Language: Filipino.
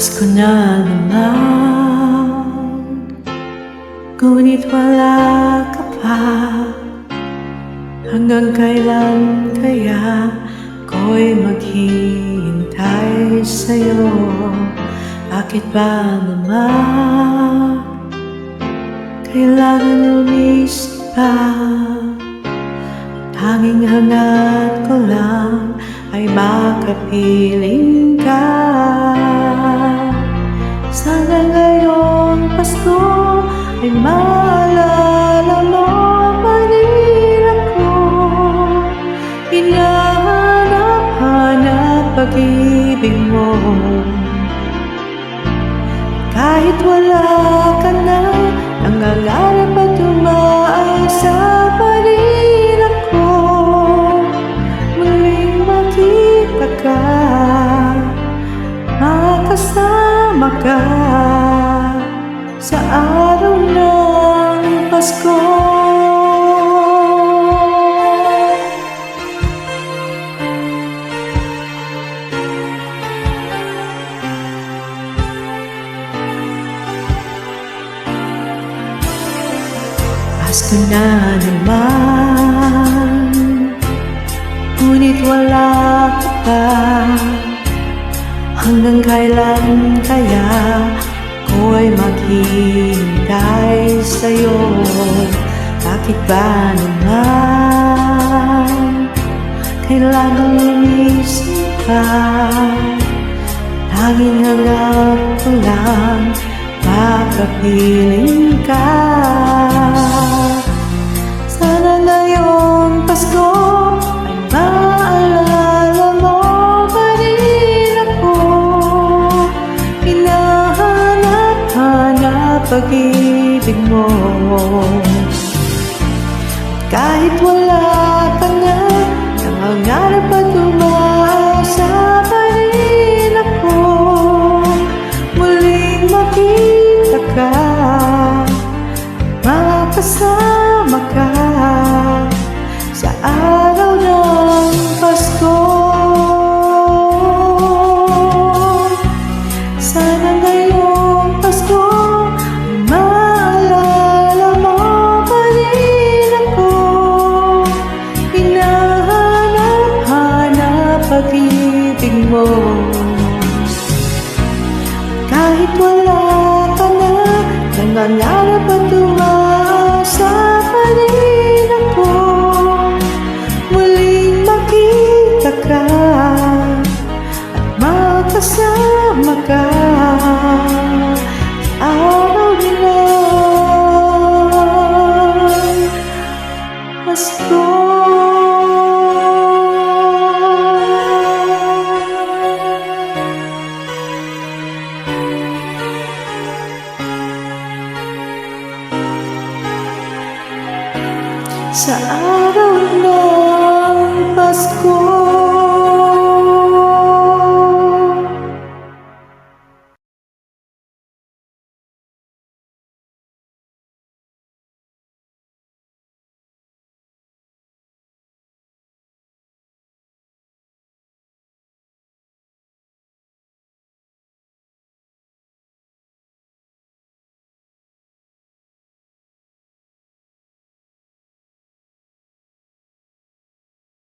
Pasko na naman, ngunit wala ka pa. Hanggang kailan kaya ako'y maghihintay sa'yo? Bakit ba naman kailangan umisip pa? Tanging hangat ko lang ay makapiling ka. Sana ngayong Pasko ay maalala mo pa rin ako. Hinahanap-hanap pag-ibig mo. Kahit wala ka na, nangangarap at umaasa pa rin ako. Muling makita ka, makasama ka sa araw ng Pasko. Pasko na naman, ngunit wala ka pa. Hanggang kailan kaya ako'y maghihintay sa'yo? Bakit ba naman kailangan umisip ka? Tanging hanap ko lang makapiling ka. Sana ngayong Pasko ay maalala mo pa rin ako. Hinahanap-hanap pag-ibig mo. Kahit wala ka na, nangangarap at umaasa pa rin ako. Muling makita ka, makasama ka sa araw ng Pasko. Sana ngayong Pasko maalala mo pa rin ako. Hinahanap-hanap pag-ibig mo. Kahit wala ka na, nangangarap at umaasa pa rin ako. Muling makita ka at makasama ka sa araw ng Pasko. Sa araw ng Pasko.